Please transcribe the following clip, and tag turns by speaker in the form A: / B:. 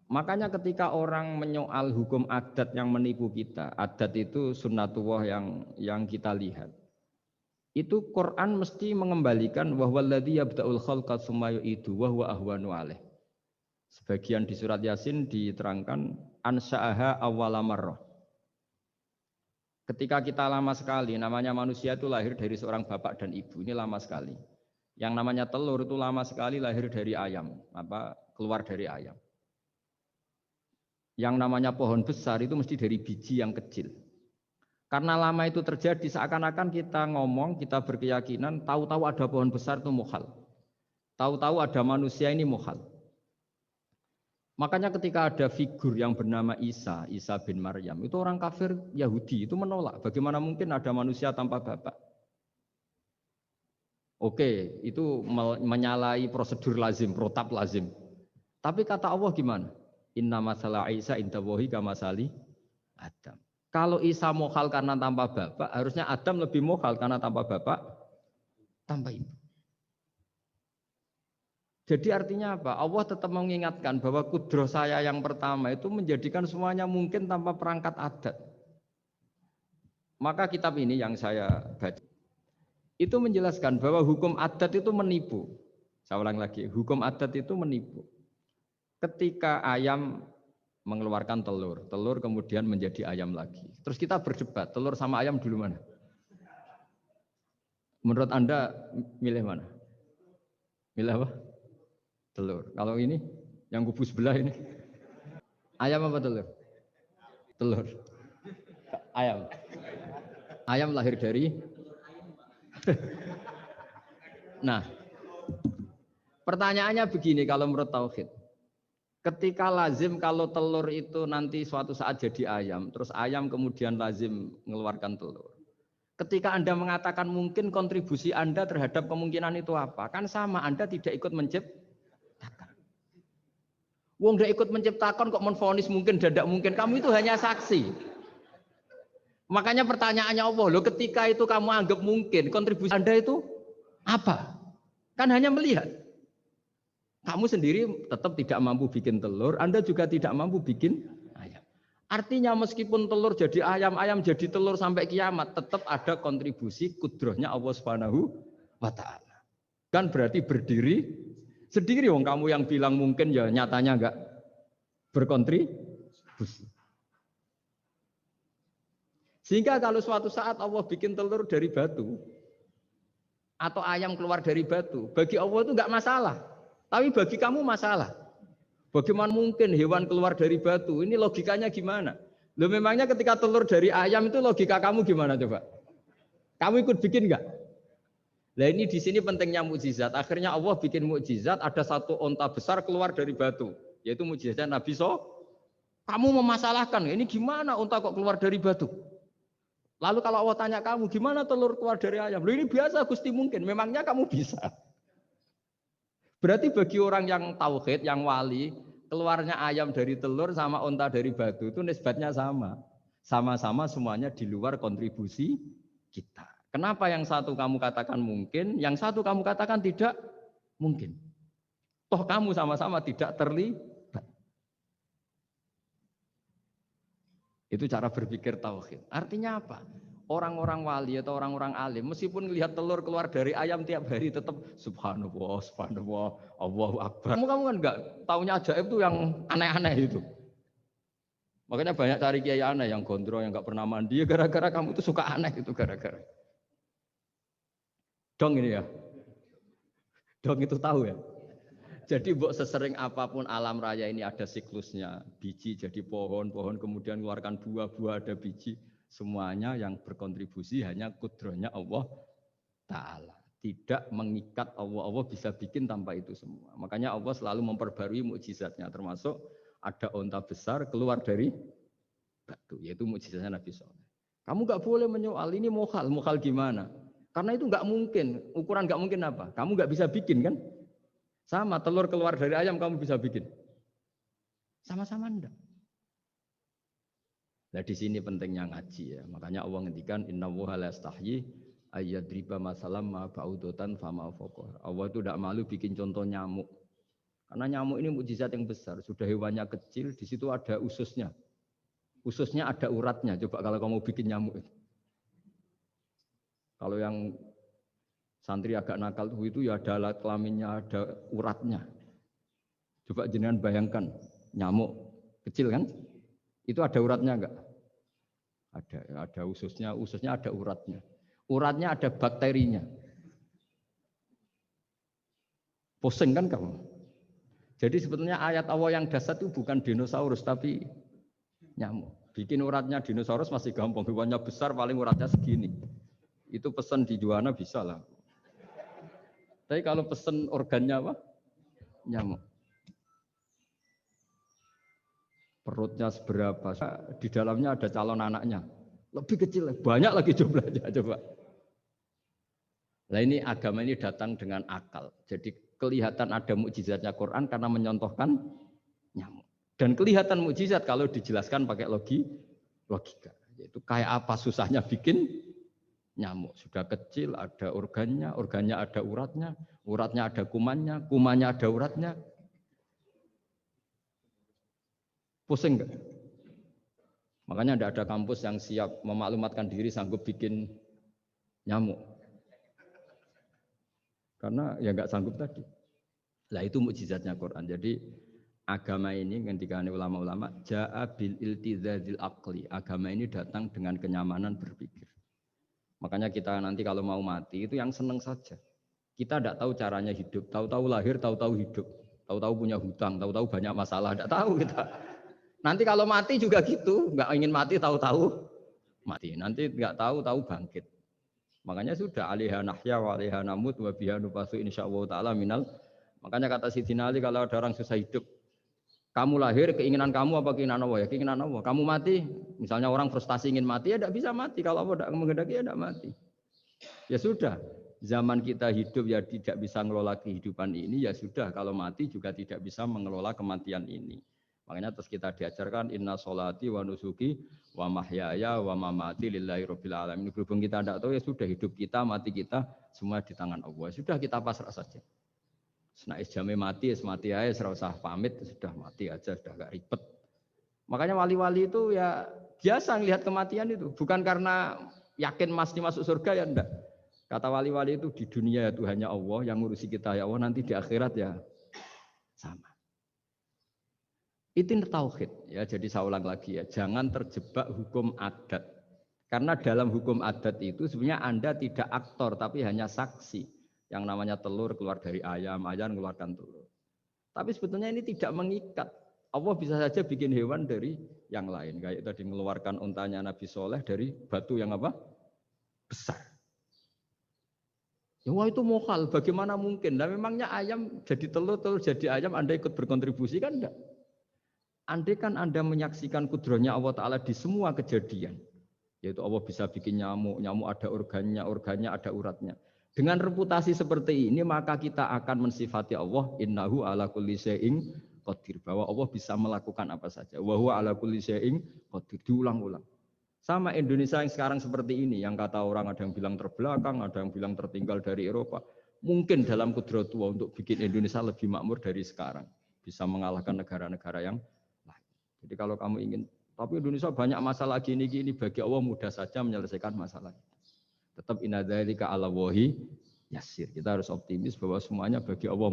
A: Makanya ketika orang menyoal hukum adat yang menipu kita, adat itu sunnatullah yang kita lihat. Itu Quran mesti mengembalikan wahwaladzi yabda'ul khalqa tsumma yu'idu wa huwa ahwanu alaih. Sebagian di surat Yasin diterangkan ansha'aha awwala marrah. Ketika kita lama sekali, namanya manusia itu lahir dari seorang bapak dan ibu, ini lama sekali. Yang namanya telur itu lama sekali lahir dari ayam, keluar dari ayam. Yang namanya pohon besar itu mesti dari biji yang kecil. Karena lama itu terjadi seakan-akan kita ngomong, kita berkeyakinan tahu-tahu ada pohon besar itu mukhal. Tahu-tahu ada manusia ini mukhal. Makanya ketika ada figur yang bernama Isa bin Maryam, itu orang kafir Yahudi itu menolak. Bagaimana mungkin ada manusia tanpa bapak? Oke, itu menyalahi prosedur lazim, protap lazim. Tapi kata Allah gimana? Inna masalah Isa indawahi kamasali Adam. Kalau Isa mokhal karena tanpa bapak, harusnya Adam lebih mokhal karena tanpa bapak, tanpa ibu. Jadi artinya apa? Allah tetap mengingatkan bahwa kudroh saya yang pertama itu menjadikan semuanya mungkin tanpa perangkat adat. Maka kitab ini yang saya baca, itu menjelaskan bahwa hukum adat itu menipu. Saya ulang lagi, hukum adat itu menipu. Ketika ayam mengeluarkan telur, telur kemudian menjadi ayam lagi. Terus kita berdebat, telur sama ayam dulu mana? Menurut Anda milih mana? Milih apa? Telur. Kalau ini, yang kubu sebelah ini, ayam apa telur? Telur. Ayam. Ayam lahir dari. Nah, pertanyaannya begini kalau menurut tauhid. Ketika lazim kalau telur itu nanti suatu saat jadi ayam, terus ayam kemudian lazim mengeluarkan telur. Ketika Anda mengatakan mungkin kontribusi Anda terhadap kemungkinan itu apa? Kan sama, Anda tidak ikut menciptakan. Wong tidak ikut menciptakan kok menvonis mungkin dan tidak mungkin. Kamu itu hanya saksi. Makanya pertanyaannya Allah, loh ketika itu kamu anggap mungkin, kontribusi Anda itu apa? Kan hanya melihat. Kamu sendiri tetap tidak mampu bikin telur, Anda juga tidak mampu bikin ayam. Artinya meskipun telur jadi ayam, ayam jadi telur sampai kiamat, tetap ada kontribusi kudrohnya Allah Subhanahu wa Ta'ala. Kan berarti berdiri sendiri, wong kamu yang bilang mungkin ya nyatanya enggak berkontribusi. Sehingga kalau suatu saat Allah bikin telur dari batu, atau ayam keluar dari batu, bagi Allah itu enggak masalah. Tapi bagi kamu masalah. Bagaimana mungkin hewan keluar dari batu? Ini logikanya gimana? Loh memangnya ketika telur dari ayam itu logika kamu gimana coba? Kamu ikut bikin enggak? Nah ini di sini pentingnya mukjizat. Akhirnya Allah bikin mukjizat, ada satu onta besar keluar dari batu, yaitu mukjizat Nabi So. Kamu memasalahkan, ini gimana onta kok keluar dari batu? Lalu kalau Allah tanya kamu, gimana telur keluar dari ayam? Loh ini biasa Gusti mungkin, memangnya kamu bisa? Berarti bagi orang yang tauhid, yang wali, keluarnya ayam dari telur sama onta dari batu itu nisbatnya sama. Sama-sama semuanya di luar kontribusi kita. Kenapa yang satu kamu katakan mungkin, yang satu kamu katakan tidak mungkin? Toh kamu sama-sama tidak terlibat. Itu cara berpikir tauhid. Artinya apa? Orang-orang wali atau orang-orang alim, meskipun melihat telur keluar dari ayam tiap hari, tetap subhanallah, subhanallah, Allahu Akbar. Kamu kan enggak taunya ajaib itu yang aneh-aneh itu. Makanya banyak cari kiai aneh yang gondrong, yang enggak pernah mandi, gara-gara kamu itu suka aneh itu gara-gara. Dong ini ya. Dong itu tahu ya. Jadi buat sesering apapun alam raya ini ada siklusnya. Biji jadi pohon, pohon kemudian keluarkan buah, buah ada biji. Semuanya yang berkontribusi hanya kudrohnya Allah Ta'ala. Tidak mengikat Allah. Allah bisa bikin tanpa itu semua. Makanya Allah selalu memperbarui mukjizatnya. Termasuk ada onta besar keluar dari batu. Yaitu mukjizatnya Nabi SAW. Kamu gak boleh menyoal ini mukhal. Mukhal gimana? Karena itu gak mungkin. Ukuran gak mungkin apa? Kamu gak bisa bikin kan? Sama telur keluar dari ayam kamu bisa bikin. Sama-sama enggak. Nah di sini pentingnya ngaji ya. Makanya Allah ngendikan innallaha la yastahyi ayyadriba masalam ma ba'udatan fama faqah. Allah itu tidak malu bikin contoh nyamuk. Karena nyamuk ini mukjizat yang besar. Sudah hewannya kecil, di situ ada ususnya. Ususnya ada uratnya. Coba kalau kamu bikin nyamuk. Kalau yang santri agak nakal itu ya ada alat kelaminnya, ada uratnya. Coba jenengan bayangkan nyamuk kecil kan? Itu ada uratnya enggak? Ada ususnya ada uratnya. Uratnya ada bakterinya. Pusing kan kamu? Jadi sebetulnya ayat Allah yang dasar itu bukan dinosaurus tapi nyamuk. Bikin uratnya dinosaurus masih gampang, hewannya besar paling uratnya segini. Itu pesan di Juwana bisa lah. Tapi kalau pesan organnya apa? Nyamuk. Perutnya seberapa? Di dalamnya ada calon anaknya. Lebih kecil, banyak lagi jumlahnya coba. Nah ini agama ini datang dengan akal. Jadi kelihatan ada mukjizatnya Quran karena menyontohkan nyamuk. Dan kelihatan mukjizat kalau dijelaskan pakai logika. Yaitu kayak apa susahnya bikin nyamuk. Sudah kecil, ada organnya ada uratnya, uratnya ada kumannya ada uratnya. Pusing enggak? Makanya tidak ada kampus yang siap memaklumatkan diri sanggup bikin nyamuk. Karena ya nggak sanggup tadi. Lah itu mukjizatnya Quran. Jadi agama ini ketika ulama-ulama ja'a bil iltizazil aqli. Agama ini datang dengan kenyamanan berpikir. Makanya kita nanti kalau mau mati itu yang seneng saja. Kita tidak tahu caranya hidup, tahu-tahu lahir, tahu-tahu hidup, tahu-tahu punya hutang, tahu-tahu banyak masalah, tidak tahu kita. Nanti kalau mati juga gitu, nggak ingin mati tahu-tahu mati. Nanti nggak tahu-tahu bangkit. Makanya sudah alaiha nahya wa alaiha namut wa biha nubasu insyaallah taala minal. Makanya kata Sidina Ali kalau ada orang susah hidup, kamu lahir keinginan kamu apa keinginan Allah ya? Keinginan Allah. Kamu mati, misalnya orang frustasi ingin mati ya tidak bisa mati. Kalau Allah tidak menghendaki ya tidak mati. Ya sudah, zaman kita hidup ya tidak bisa mengelola kehidupan ini ya sudah. Kalau mati juga tidak bisa mengelola kematian ini. Makanya terus kita diajarkan inna sholati wa nusuki wa mahyaya wa mamati lillahi rabbil alamin. Berhubung kita tidak tahu ya sudah hidup kita, mati kita semua di tangan Allah. Sudah kita pasrah saja. Nah, jamnya mati aja, serah usah pamit, sudah mati aja, sudah gak ribet. Makanya wali-wali itu ya biasa melihat kematian itu, bukan karena yakin pasti masuk surga ya enggak. Kata wali-wali itu di dunia ya Tuhannya Allah, yang ngurusi kita ya Allah, nanti di akhirat ya sama. Itu tauhid ya. Jadi saya ulang lagi ya, jangan terjebak hukum adat. Karena dalam hukum adat itu sebenarnya Anda tidak aktor tapi hanya saksi. Yang namanya telur keluar dari ayam mengeluarkan telur. Tapi sebetulnya ini tidak mengikat. Allah bisa saja bikin hewan dari yang lain. Kayak tadi mengeluarkan untanya Nabi Soleh dari batu yang apa? Besar. Ya wah itu mohal, bagaimana mungkin? Nah memangnya ayam jadi telur, telur jadi ayam, Anda ikut berkontribusi kan enggak? Andai kan Anda menyaksikan kudrohnya Allah Ta'ala di semua kejadian, yaitu Allah bisa bikin nyamuk, nyamuk ada organnya, organnya ada uratnya. Dengan reputasi seperti ini, maka kita akan mensifati Allah, innahu ala kulli syai'in qadir, bahwa Allah bisa melakukan apa saja. Wa huwa ala kulli syai'in qadir, diulang-ulang. Sama Indonesia yang sekarang seperti ini, yang kata orang ada yang bilang terbelakang, ada yang bilang tertinggal dari Eropa. Mungkin dalam kudrat Allah untuk bikin Indonesia lebih makmur dari sekarang. Bisa mengalahkan negara-negara yang jadi kalau kamu ingin, tapi Indonesia banyak masalah gini-gini, bagi Allah mudah saja menyelesaikan masalah. Tetap inna dzalika 'ala Allahi yasir. Kita harus optimis bahwa semuanya bagi Allah